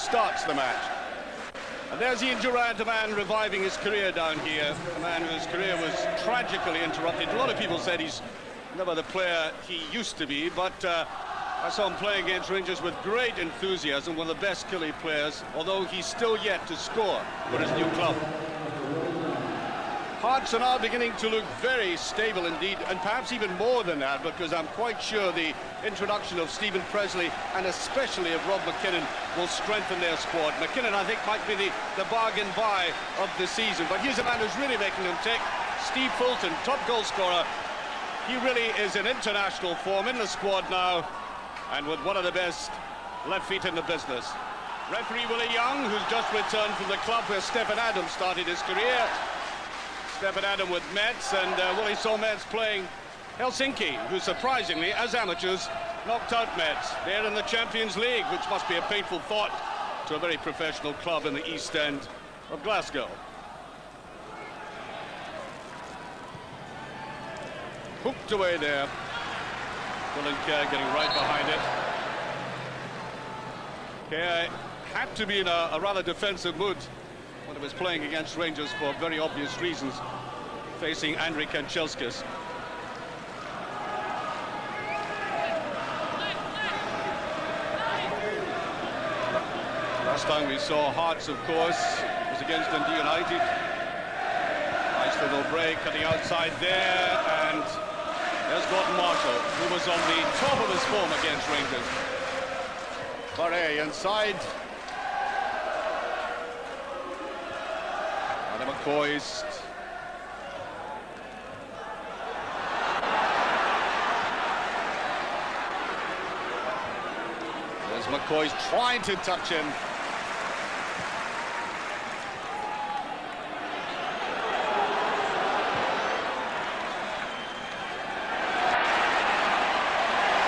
starts the match. And there's Ian Durant, a man reviving his career down here, a man whose career was tragically interrupted. A lot of people said he's never the player he used to be, but I saw him playing against Rangers with great enthusiasm, one of the best Killie players, although he's still yet to score for his new club. Hearts are now beginning to look very stable indeed, and perhaps even more than that, because I'm quite sure the introduction of Stephen Presley and especially of Rob McKinnon will strengthen their squad. McKinnon, I think, might be the bargain buy of the season, but here's a man who's really making them tick. Steve Fulton, top goal scorer. He really is in international form in the squad now, and with one of the best left feet in the business. Referee Willie Young, who's just returned from the club where Stephen Adams started his career. Stephen Adams with Metz, and Willie saw Metz playing Helsinki, who surprisingly, as amateurs, knocked out Metz. They're in the Champions League, which must be a painful thought to a very professional club in the East End of Glasgow. Hooked away there. Dylan Kerr getting right behind it. Kerr had to be in a rather defensive mood when he was playing against Rangers for very obvious reasons, facing Andriy Kanchelskis. Last time we saw Hearts, of course, was against Dundee United. Nice little break at the outside there, and there's Gordon Marshall, who was on the top of his form against Rangers. Barre inside. McCoist. There's McCoist trying to touch him.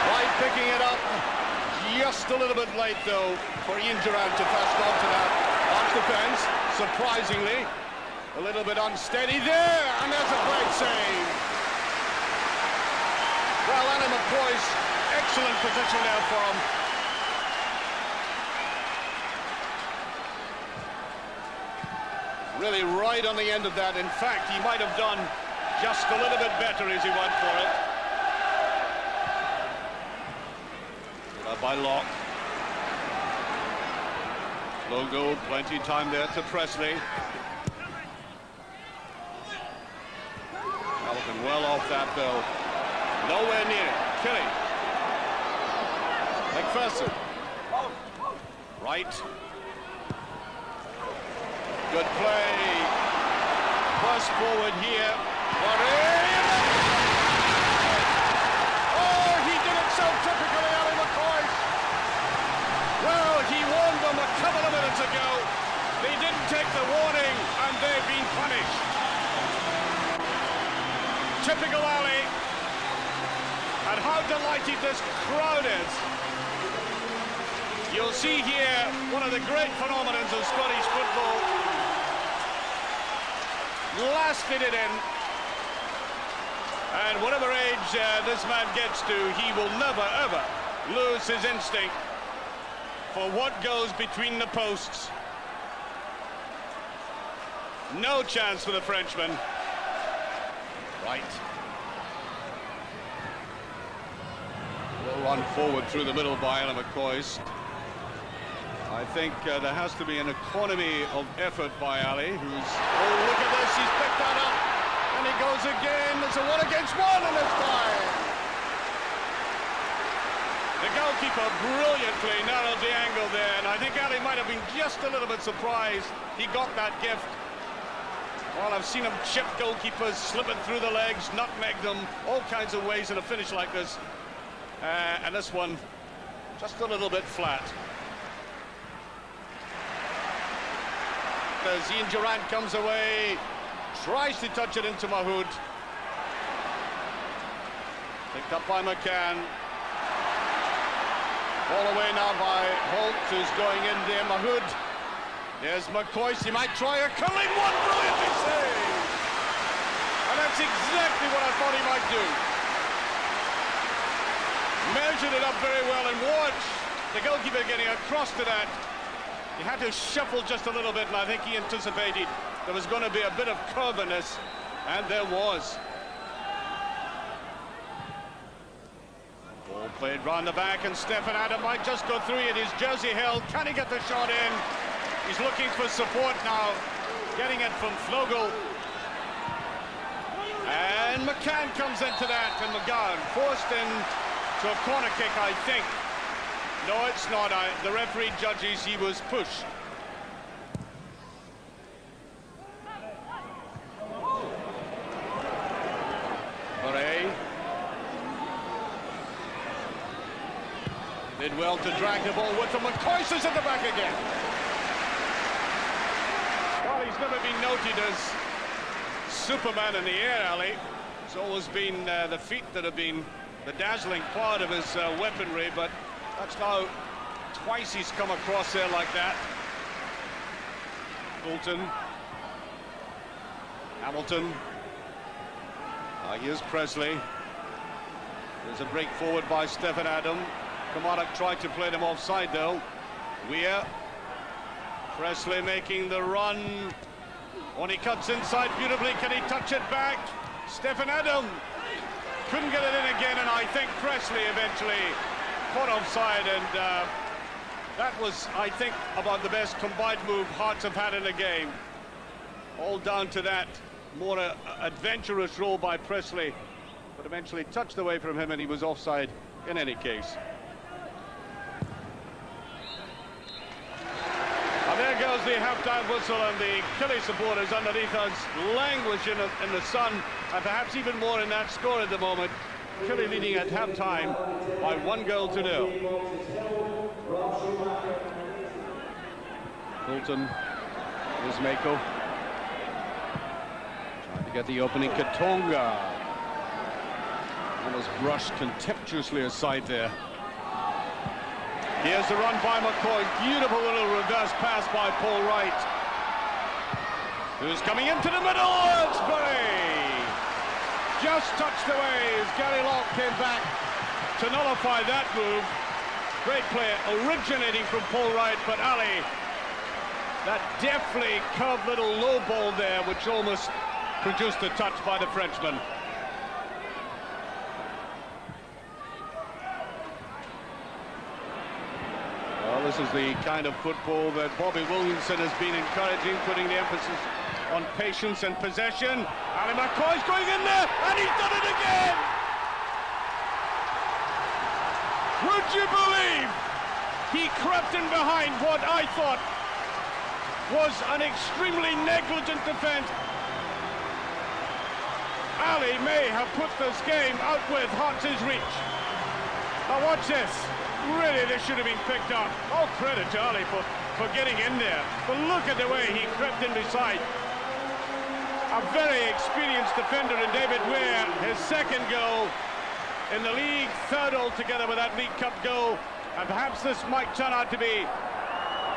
Right, picking it up. Just a little bit late, though, for Ian Durant to pass on to that. Off defense, surprisingly. A little bit unsteady there, and there's a great save. Well, Alan McCoy's excellent position there for him. Really right on the end of that. In fact, he might have done just a little bit better as he went for it. By Locke. Low goal, plenty of time there to Presley. Well off that, though. Nowhere near it. Killie. McPherson. Right. Good play. Burst forward here. Oh, he did it so typically, Ali McCoy. Well, he warned them a couple of minutes ago. They didn't take the warning, and they've been punished. Typical Ali, and how delighted this crowd is. You'll see here one of the great phenomena of Scottish football. Blasted it in, and whatever age this man gets to, he will never ever lose his instinct for what goes between the posts. No chance for the Frenchman. Right. We'll run forward through the middle by Alan McCoist. I think there has to be an economy of effort by Ali, who's... Oh, look at this, he's picked that up. And he goes again. It's a 1-against-1 in this time. The goalkeeper brilliantly narrowed the angle there, and I think Ali might have been just a little bit surprised he got that gift. Well, I've seen him chip goalkeepers, slipping through the legs, nutmeg them, all kinds of ways in a finish like this. And this one, just a little bit flat. As Ian Durant comes away, tries to touch it into Mahood. Picked up by McCann. Ball away now by Holt, who's going in there. Mahood. There's McCoist. He might try a curling one. Brilliantly saved. And that's exactly what I thought he might do. Measured it up very well, and watch the goalkeeper getting across to that. He had to shuffle just a little bit, and I think he anticipated there was going to be a bit of curviness, and there was. Ball played round the back, and Stefan Adam might just go through it. His jersey held. Can he get the shot in? He's looking for support now, getting it from Flogel. And McCann comes into that, and McGowan forced into a corner kick, I think. No, it's not. The referee judges he was pushed. Murray did well to drag the ball with him, and Coyce is at the back again. Well, he's never been noted as Superman in the air, Ali. It's always been the feet that have been the dazzling part of his weaponry, but that's now twice he's come across there like that. Bolton. Hamilton. Here's Presley. There's a break forward by Stefan Adam. Kilmarnock tried to play them offside though. Weir. Presley making the run. When he cuts inside beautifully, can he touch it back? Stefan Adam couldn't get it in again, and I think Presley eventually caught offside, and that was, I think, about the best combined move Hearts have had in the game. All down to that more adventurous role by Presley, but eventually touched away from him, and he was offside in any case. And there goes the half-time whistle, and the Killie supporters underneath us languish in the sun, and perhaps even more in that score at the moment. Killie leading at half-time by 1-0. Bolton, here's Mako. Trying to get the opening. Katonga almost brushed contemptuously aside there. Here's the run by McCoy. Beautiful little reverse pass by Paul Wright, who's coming into the middle. It's Bury. Just touched away as Gary Locke came back to nullify that move. Great play originating from Paul Wright, but Ali, that deftly curved little low ball there, which almost produced a touch by the Frenchman. Well, this is the kind of football that Bobby Williamson has been encouraging, putting the emphasis on patience and possession. Ali McCoy's going in there, and he's done it again! Would you believe he crept in behind what I thought was an extremely negligent defense? Ali may have put this game out with Hearts' reach. Now watch this. Really, this should have been picked up. All credit to Ali for getting in there. But look at the way he crept in beside. A very experienced defender in David Weir, his second goal in the league, third altogether with that League Cup goal. And perhaps this might turn out to be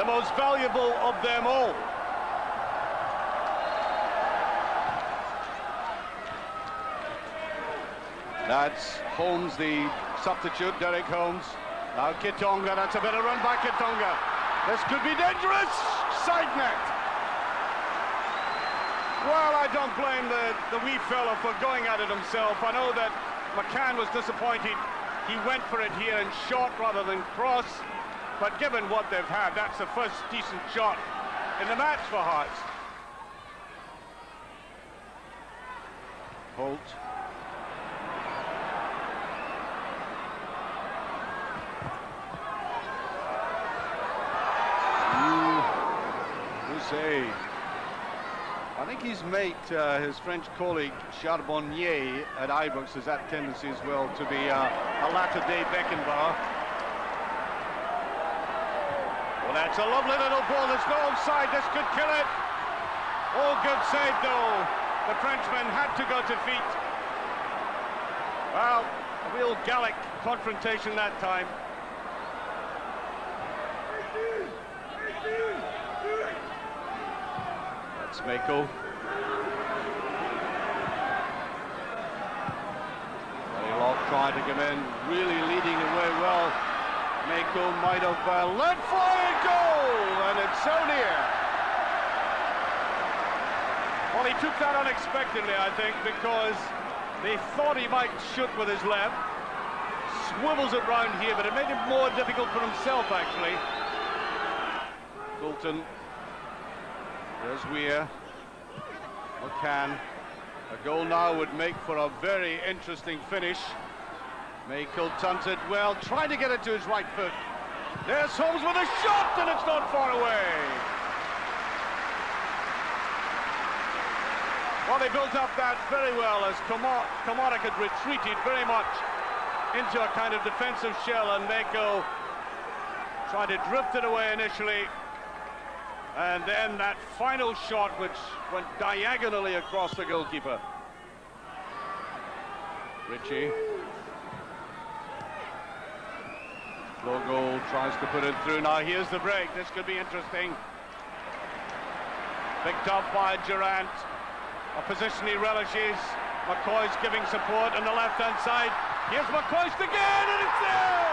the most valuable of them all. That's Holmes, the substitute, Derek Holmes. Now Kitonga, that's a better run by Kitonga. This could be dangerous. Side net. Well, I don't blame the wee fella for going at it himself. I know that McCann was disappointed. He went for it here and shot rather than cross. But given what they've had, that's the first decent shot in the match for Hearts. Holt. I think his mate, his French colleague Charbonnier at Ibrox, has that tendency as well to be a latter-day Beckenbauer. Well, that's a lovely little ball. There's no offside. This could kill it. Oh, good save though. The Frenchman had to go to feet. Well, a real Gallic confrontation that time. That's Mako. Locke trying to come in, really leading away well. Mako might have let fly a goal, and it's took that unexpectedly, I think, because they thought he might shoot with his left. Swivels it round here, but it made it more difficult for himself, actually. Fulton. There's Weir. McCann. A goal now would make for a very interesting finish. Maykill tunts it well, trying to get it to his right foot. There's Holmes with a shot, and it's not far away. Well, they built up that very well as Kilmarnock had retreated very much into a kind of defensive shell, and Maykill tried to drift it away initially. And then that final shot, which went diagonally across the goalkeeper. Ritchie. Low goal, tries to put it through. Now here's the break. This could be interesting. Picked up by Durant. A position he relishes. McCoy's giving support on the left-hand side. Here's McCoist again, and it's there!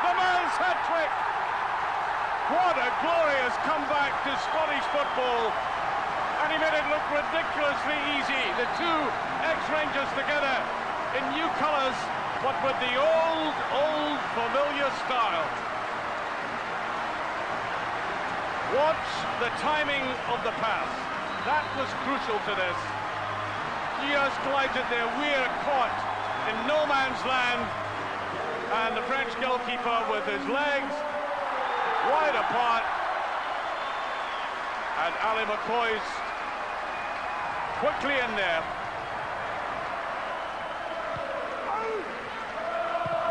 The man's hat-trick! What a glorious comeback to Scottish football. And he made it look ridiculously easy. The two ex-Rangers together in new colours, but with the old familiar style. Watch the timing of the pass. That was crucial to this. Just glides it there. We're caught in no man's land. And the French goalkeeper with his legs wide apart, and Ali McCoy's quickly in there.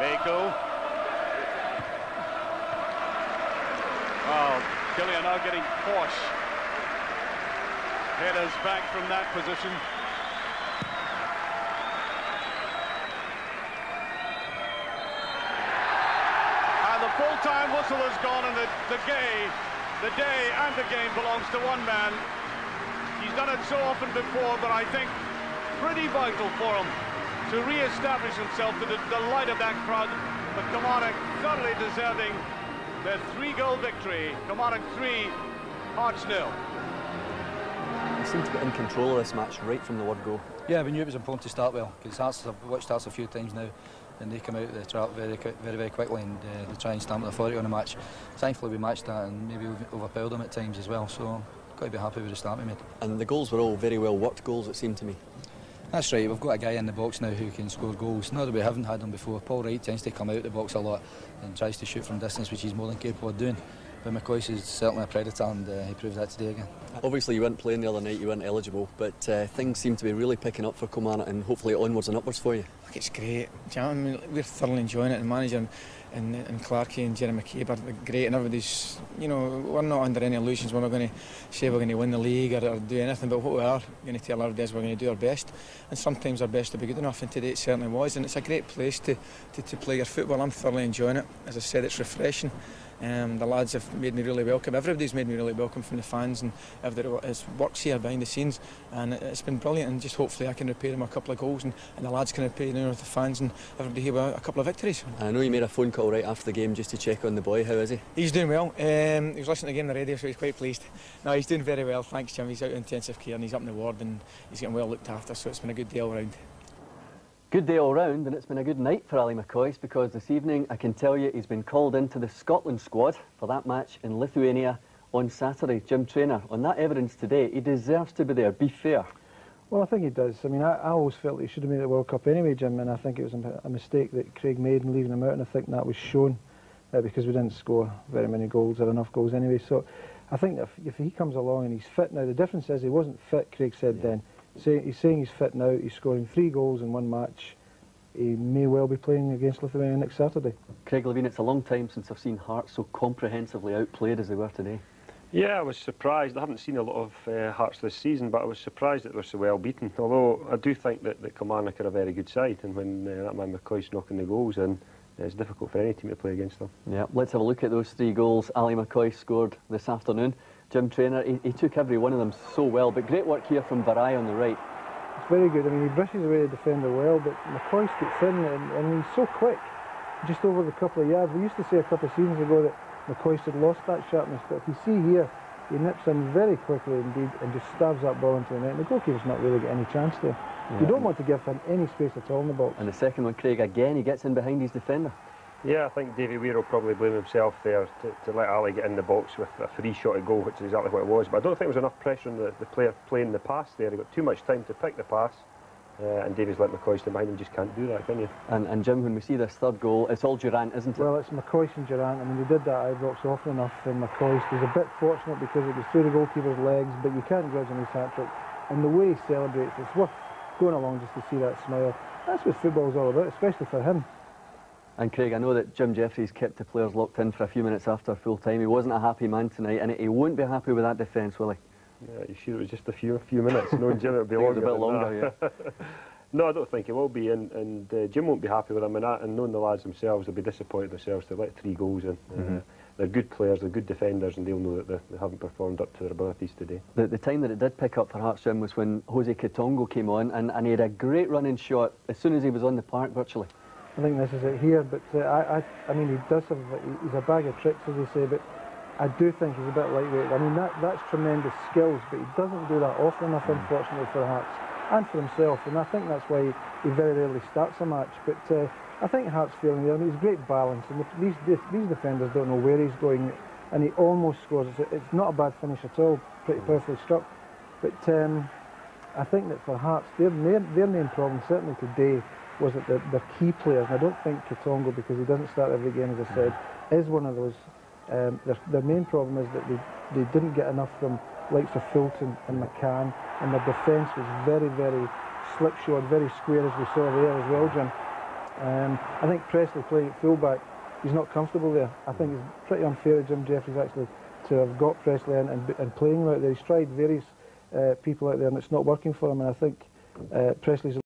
Maykill. Oh, Killian now getting posh. Headers back from that position. Full-time whistle has gone, and the day and the game belongs to one man. He's done it so often before, but I think pretty vital for him to re-establish himself to the delight of that crowd. But Kilmarnock thoroughly deserving their 3-goal victory. Kilmarnock 3, Hearts 0. They seem to be in control of this match right from the word go. Yeah, we knew it was important to start well, because Hearts have watched Hearts a few times now, and they come out of the trap very quickly, and they try and stamp the authority on the match. Thankfully we matched that, and maybe we've overpowered them at times as well, so got to be happy with the start we made. And the goals were all very well worked goals, it seemed to me. That's right, we've got a guy in the box now who can score goals. Not that we haven't had them before. Paul Wright tends to come out the box a lot and tries to shoot from distance, which he's more than capable of doing. But McCoy is certainly a predator, and he proved that today again. Obviously you weren't playing the other night, you weren't eligible, but things seem to be really picking up for Kilmarnock, and hopefully onwards and upwards for you. Look, it's great. Do you know what I mean? We're thoroughly enjoying it, and the manager and Clarkey and Jeremy McCabe are great, and everybody's, you know, we're not under any illusions. We're not going to say we're going to win the league or do anything, but what we are going to tell everybody is we're going to do our best, and sometimes our best will be good enough, and today it certainly was, and it's a great place to play your football. I'm thoroughly enjoying it. As I said, it's refreshing. The lads have made me really welcome. Everybody's made me really welcome, from the fans and everybody that works here behind the scenes, and it's been brilliant, and just hopefully I can repay them a couple of goals, and the lads can repay them with the fans and everybody here with a couple of victories. I know you made a phone call right after the game just to check on the boy. How is he? He's doing well. He was listening to the game on the radio, so he's quite pleased. No, he's doing very well, thanks Jim. He's out in intensive care and he's up in the ward and he's getting well looked after, so it's been a good day all round. Good day all round, and it's been a good night for Ali McCoist, because this evening I can tell you he's been called into the Scotland squad for that match in Lithuania on Saturday. Jim Traynor, on that evidence today, he deserves to be there. Be fair. Well, I think he does. I mean, I always felt he should have made the World Cup anyway, Jim, and I think it was a mistake that Craig made in leaving him out, and I think that was shown because we didn't score very many goals or enough goals anyway. So I think if he comes along and he's fit now, the difference is he wasn't fit, Craig said then. He's saying he's fit now, he's scoring 3 goals in one match. He may well be playing against Lithuania next Saturday. Craig Levine, it's a long time since I've seen Hearts so comprehensively outplayed as they were today. Yeah, I was surprised. I haven't seen a lot of Hearts this season, but I was surprised that they were so well beaten. Although I do think that Kilmarnock are a very good side, and when that man McCoy's knocking the goals in, it's difficult for any team to play against them. Yeah, let's have a look at those 3 goals Ali McCoy scored this afternoon. Jim Traynor, he took every one of them so well, but great work here from Barai on the right. It's very good. I mean, he brushes away the defender well, but McCoy gets in and he's so quick, just over the couple of yards. We used to say a couple of seasons ago that McCoy had lost that sharpness, but if you see here, he nips in very quickly indeed and just stabs that ball into the net. And the goalkeeper's not really got any chance there. Yeah. You don't want to give him any space at all in the box. And the second one, Craig, again, he gets in behind his defender. Yeah, I think Davy Weir will probably blame himself there to let Ali get in the box with a free shot at goal, which is exactly what it was. But I don't think there was enough pressure on the player playing the pass there. He got too much time to pick the pass. And Davies let McCoy stand behind him. Just can't do that, can you? And Jim, when we see this third goal, it's all Durant, isn't it? Well, it's McCoy and Durant. I mean, they did that Ibrox often enough, and McCoy was a bit fortunate because it was through the goalkeeper's legs, but you can't grudge him his hat-trick. And the way he celebrates, it's worth going along just to see that smile. That's what football's all about, especially for him. And Craig, I know that Jim Jeffries kept the players locked in for a few minutes after full time. He wasn't a happy man tonight, and he won't be happy with that defence, will he? Yeah, you sure it was just a few minutes? No, Jim, it'll be longer. It was a bit longer, yeah. No, I don't think it will be, and Jim won't be happy with him, and knowing the lads themselves, they'll be disappointed themselves to let 3 goals in. They're good players, they're good defenders, and they'll know that they haven't performed up to their abilities today. The time that it did pick up for Hearts, Jim, was when Jose Kitongo came on, and he had a great running shot as soon as he was on the park, virtually. I think this is it here, but I mean, he does have, he's a bag of tricks, as they say, but I do think he's a bit lightweight. I mean, that's tremendous skills, but he doesn't do that often enough, unfortunately, for Hearts and for himself, and I think that's why he very rarely starts a match. But I think Hearts feeling there, I mean, he's great balance, and these defenders don't know where he's going, and he almost scores. It's not a bad finish at all, pretty perfectly struck. But I think that for Hearts, their main problem, certainly today, was that their key players, and I don't think Kitongo, because he doesn't start every game, as I said, is one of those. Their main problem is that they didn't get enough from likes of Fulton and McCann, and their defence was very, very slipshod, very square, as we saw there as well, Jim. I think Presley playing at fullback, he's not comfortable there. I think it's pretty unfair of Jim Jeffries actually to have got Presley in and playing him out there. He's tried various people out there and it's not working for him, and I think Presley's